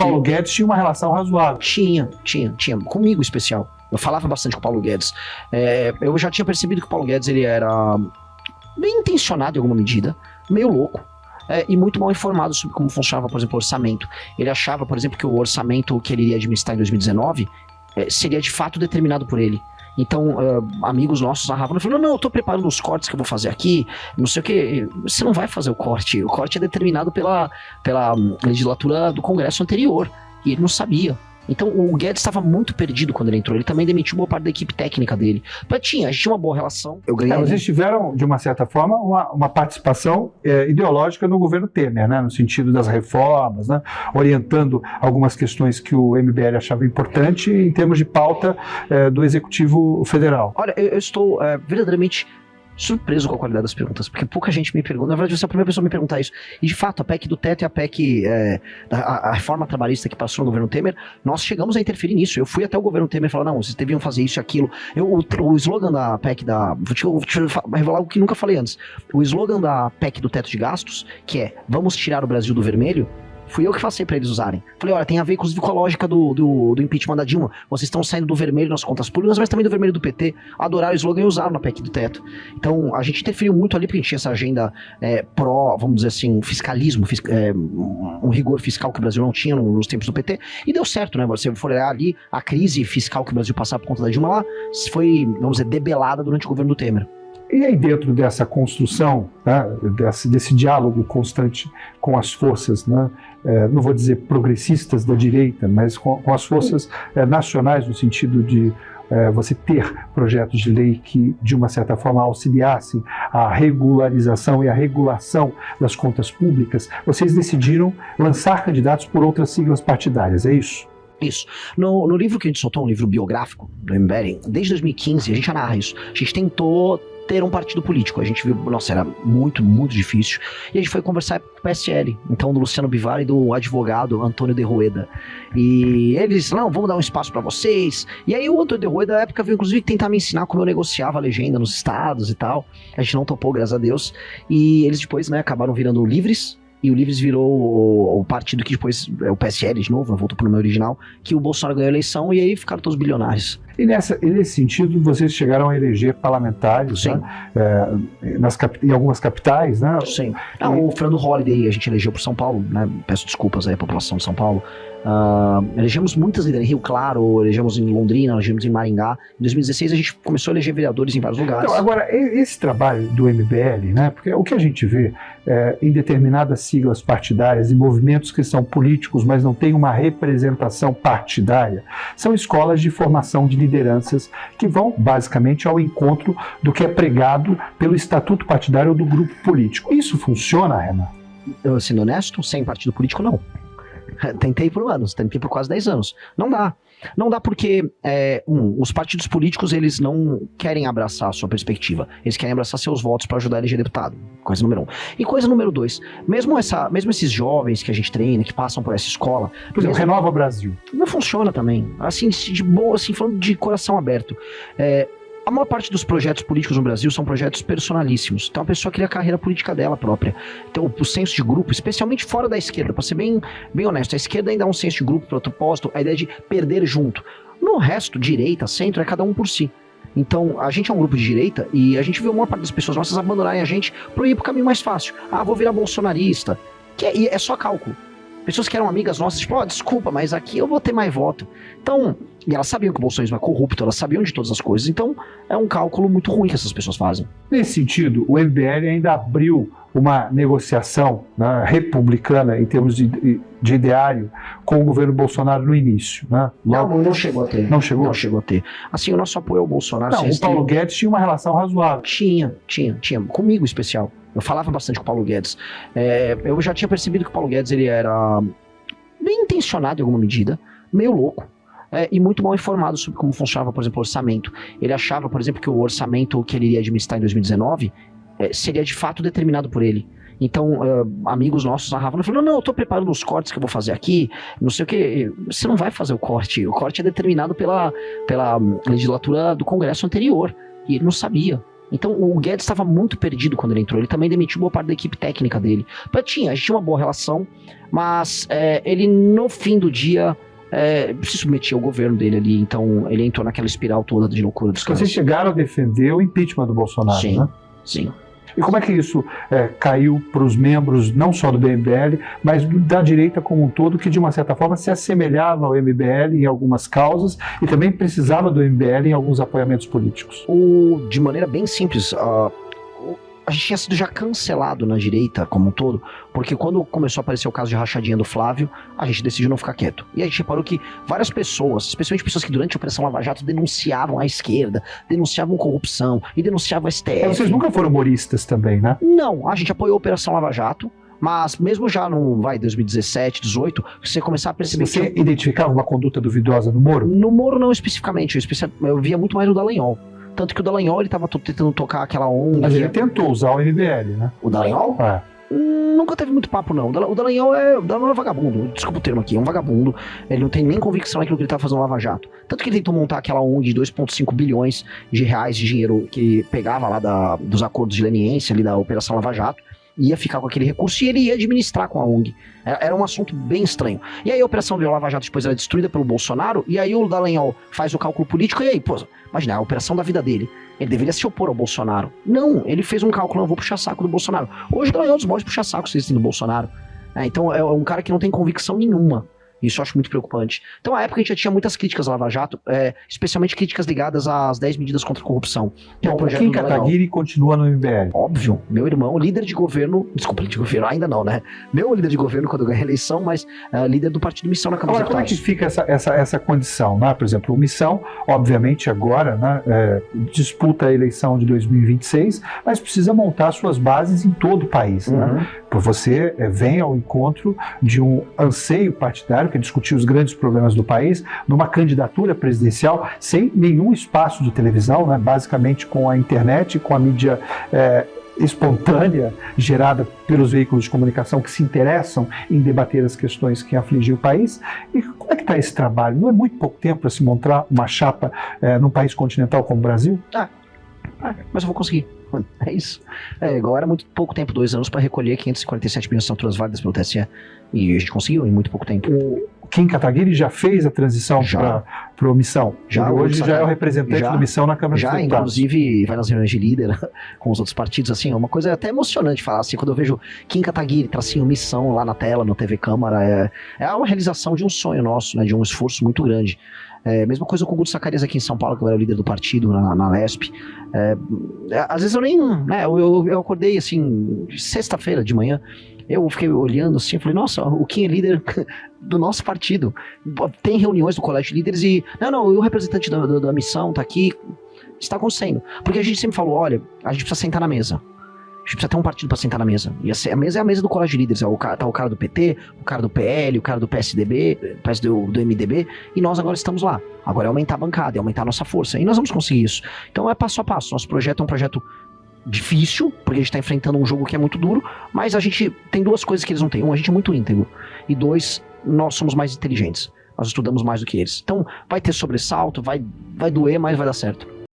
Paulo Guedes tinha uma relação razoável. Tinha. Comigo, em especial. Eu falava bastante com o Paulo Guedes. Eu já tinha percebido que o Paulo Guedes ele era bem intencionado em alguma medida, meio louco. E muito mal informado sobre como funcionava, por exemplo, o orçamento. Ele achava, por exemplo, que o orçamento que ele iria administrar em 2019 seria de fato determinado por ele. Então, amigos nossos narravam e falaram, não, eu tô preparando os cortes que eu vou fazer aqui, não sei o que. Você não vai fazer o corte é determinado pela legislatura do Congresso anterior, e ele não sabia. Então o Guedes estava muito perdido quando ele entrou. Ele também demitiu boa parte da equipe técnica dele. A gente tinha uma boa relação. Eu ganhei. Vocês tiveram, de uma certa forma, uma participação ideológica no governo Temer, né? No sentido das reformas, né? Orientando algumas questões que o MBL achava importante em termos de pauta do Executivo Federal. Olha, eu estou verdadeiramente surpreso com a qualidade das perguntas, porque pouca gente me pergunta. Na verdade, você é a primeira pessoa a me perguntar isso. E de fato, a PEC do teto e a PEC, a reforma trabalhista que passou no governo Temer, nós chegamos a interferir nisso. Eu fui até o governo Temer e falar, não, vocês deviam fazer isso e aquilo. O slogan da PEC vou te revelar algo que nunca falei antes. O slogan da PEC do teto de gastos, que é, vamos tirar o Brasil do vermelho, fui eu que passei pra eles usarem. Falei, olha, tem a ver inclusive com a lógica do impeachment da Dilma. Vocês estão saindo do vermelho nas contas públicas, mas também do vermelho do PT. Adoraram o slogan e usaram na PEC do teto. Então, a gente interferiu muito ali, porque a gente tinha essa agenda vamos dizer assim, fiscalismo, um rigor fiscal que o Brasil não tinha nos tempos do PT. E deu certo, né? Você for olhar ali, a crise fiscal que o Brasil passava por conta da Dilma lá, foi, vamos dizer, debelada durante o governo do Temer. E aí, dentro dessa construção, né, desse diálogo constante com as forças, né, não vou dizer progressistas da direita, mas com as forças nacionais, no sentido de você ter projetos de lei que, de uma certa forma, auxiliassem a regularização e a regulação das contas públicas, vocês decidiram lançar candidatos por outras siglas partidárias, é isso? Isso. No livro que a gente soltou, um livro biográfico do MBL, desde 2015, a gente já narra isso. A gente tentou ter um partido político. A gente viu, nossa, era muito, muito difícil. E a gente foi conversar com o PSL, então do Luciano Bivar e do advogado Antônio de Rueda. E eles disseram, não, vamos dar um espaço pra vocês. E aí o Antônio de Rueda, na época, veio inclusive tentar me ensinar como eu negociava a legenda nos estados e tal. A gente não topou, graças a Deus. E eles depois, né, acabaram virando Livres. E o Livres virou o partido que depois, o PSL de novo, voltou pro nome original, que o Bolsonaro ganhou a eleição e aí ficaram todos bilionários. E nesse sentido, vocês chegaram a eleger parlamentares, né? Em algumas capitais, né? Sim. O Fernando Holliday a gente elegeu por São Paulo, né? Peço desculpas aí à população de São Paulo. Elegemos muitas líderes em Rio Claro, elegemos em Londrina, elegemos em Maringá. Em 2016 a gente começou a eleger vereadores em vários lugares. Então, agora, esse trabalho do MBL, né? Porque o que a gente vê em determinadas siglas partidárias e movimentos que são políticos, mas não têm uma representação partidária, são escolas de formação de lideranças que vão basicamente ao encontro do que é pregado pelo estatuto partidário ou do grupo político. Isso funciona, Renan? Eu, sendo honesto, sem partido político, não. Tentei por anos, tentei por quase 10 anos. Não dá. Não dá porque, os partidos políticos, eles não querem abraçar a sua perspectiva. Eles querem abraçar seus votos para ajudar a eleger deputado. Coisa número 1. E coisa número 2, mesmo esses jovens que a gente treina, que passam por essa escola... Por exemplo, Renova Brasil. Não funciona também. Assim, de boa, assim, falando de coração aberto. A maior parte dos projetos políticos no Brasil são projetos personalíssimos. Então a pessoa cria a carreira política dela própria. Então o senso de grupo, especialmente fora da esquerda, para ser bem honesto, a esquerda ainda é um senso de grupo, propósito, a ideia de perder junto. No resto, direita, centro, é cada um por si. Então, a gente é um grupo de direita e a gente viu a maior parte das pessoas nossas abandonarem a gente para ir pro caminho mais fácil. Vou virar bolsonarista. E é só cálculo. Pessoas que eram amigas nossas, tipo, desculpa, mas aqui eu vou ter mais voto. Então, e elas sabiam que o bolsonarismo é corrupto, elas sabiam de todas as coisas, então é um cálculo muito ruim que essas pessoas fazem. Nesse sentido, o MBL ainda abriu uma negociação, né, republicana em termos de ideário com o governo Bolsonaro no início, né? Não chegou a ter. Não chegou? Não chegou a ter. Assim, o nosso apoio ao Bolsonaro... Não, o Paulo Guedes tinha uma relação razoável. Tinha. Comigo, em especial. Eu falava bastante com o Paulo Guedes. Eu já tinha percebido que o Paulo Guedes ele era bem intencionado em alguma medida, meio louco, e muito mal informado sobre como funcionava, por exemplo, o orçamento. Ele achava, por exemplo, que o orçamento que ele iria administrar em 2019 seria de fato determinado por ele. Então, amigos nossos narravam e falaram, não, eu tô preparando os cortes que eu vou fazer aqui, não sei o que. Você não vai fazer o corte é determinado pela legislatura do Congresso anterior, e ele não sabia. Então o Guedes estava muito perdido quando ele entrou. Ele também demitiu boa parte da equipe técnica dele. A gente tinha uma boa relação, mas ele no fim do dia se submetia ao governo dele ali. Então ele entrou naquela espiral toda de loucura dos caras. Vocês chegaram a defender o impeachment do Bolsonaro, Sim, né? sim. E como é que isso caiu para os membros, não só do MBL, mas da direita como um todo, que de uma certa forma se assemelhava ao MBL em algumas causas e também precisava do MBL em alguns apoiamentos políticos? De maneira bem simples, a gente tinha sido já cancelado na direita como um todo, porque quando começou a aparecer o caso de rachadinha do Flávio, a gente decidiu não ficar quieto. E a gente reparou que várias pessoas, especialmente pessoas que durante a Operação Lava Jato denunciavam a esquerda, denunciavam corrupção e denunciavam a STF. Vocês nunca foram humoristas também, né? Não, a gente apoiou a Operação Lava Jato, mas mesmo já no 2017, 2018, você começar a perceber Você identificava uma conduta duvidosa no Moro? No Moro não especificamente, eu via muito mais no Dallagnol. Tanto que o Dallagnol, ele tava tentando tocar aquela onda. Mas ele tentou usar o MBL, né? O Dallagnol? Nunca teve muito papo, não. O Dallagnol é vagabundo. Desculpa o termo aqui, é um vagabundo. Ele não tem nem convicção naquilo que ele tá fazendo no Lava Jato. Tanto que ele tentou montar aquela ONG de 2,5 bilhões de reais de dinheiro que pegava lá dos acordos de leniência ali da Operação Lava Jato. Ia ficar com aquele recurso e ele ia administrar com a ONG. Era um assunto bem estranho. E aí a Operação de Lava Jato depois era destruída pelo Bolsonaro, e aí o Dallagnol faz o cálculo político, e aí, pô, imagina, a operação da vida dele. Ele deveria se opor ao Bolsonaro. Não, ele fez um cálculo, não, vou puxar saco do Bolsonaro. Hoje o Dallagnol é um dos maiores puxar sacos que existem do Bolsonaro. Então é um cara que não tem convicção nenhuma. Isso eu acho muito preocupante. Então, à época, a gente já tinha muitas críticas à Lava Jato, especialmente críticas ligadas às 10 medidas contra a corrupção. Bom, o Kim Kataguiri continua no MBL. Óbvio. Meu irmão, líder de governo... Desculpa, líder de governo, ainda não, né? Meu líder de governo quando eu ganhei a eleição, mas líder do Partido Missão na Câmara dos Deputados. Como é que fica essa condição, né? Por exemplo, o Missão, obviamente, agora, né, disputa a eleição de 2026, mas precisa montar suas bases em todo o país, né? Você vem ao encontro de um anseio partidário, que é discutir os grandes problemas do país, numa candidatura presidencial sem nenhum espaço de televisão, né? Basicamente com a internet, com a mídia espontânea gerada pelos veículos de comunicação que se interessam em debater as questões que afligem o país. E como é que está esse trabalho? Não é muito pouco tempo para se montar uma chapa num país continental como o Brasil? Mas eu vou conseguir. É isso. Igual era muito pouco tempo, 2 anos, para recolher 547 mil assinaturas válidas pelo TSE. E a gente conseguiu em muito pouco tempo. O Kim Kataguiri já fez a transição para o Missão. Hoje já é o representante do Missão na Câmara dos Deputados. Inclusive, vai nas reuniões de líder com os outros partidos, assim, é uma coisa até emocionante falar, assim, quando eu vejo Kim Kataguiri, tracinho Missão lá na tela, no TV Câmara, é uma realização de um sonho nosso, né, de um esforço muito grande. Mesma coisa com o Guto Zacarias aqui em São Paulo, que eu era o líder do partido na Lesp. Às vezes eu nem... eu acordei, assim, sexta-feira de manhã, eu fiquei olhando assim, falei, nossa, o Kim é líder do nosso partido. Tem reuniões do colégio de líderes e... Não, o representante da missão tá aqui. Está acontecendo. Porque a gente sempre falou, olha, a gente precisa sentar na mesa. A gente precisa ter um partido para sentar na mesa. E a mesa é a mesa do colégio de líderes. Tá o cara do PT, o cara do PL, o cara do PSDB, do MDB, e nós agora estamos lá. Agora é aumentar a bancada, é aumentar a nossa força. E nós vamos conseguir isso. Então é passo a passo. Nosso projeto é um projeto difícil, porque a gente está enfrentando um jogo que é muito duro, mas a gente tem 2 coisas que eles não têm. A gente é muito íntegro. E 2, nós somos mais inteligentes. Nós estudamos mais do que eles. Então vai ter sobressalto, vai doer, mas vai dar certo.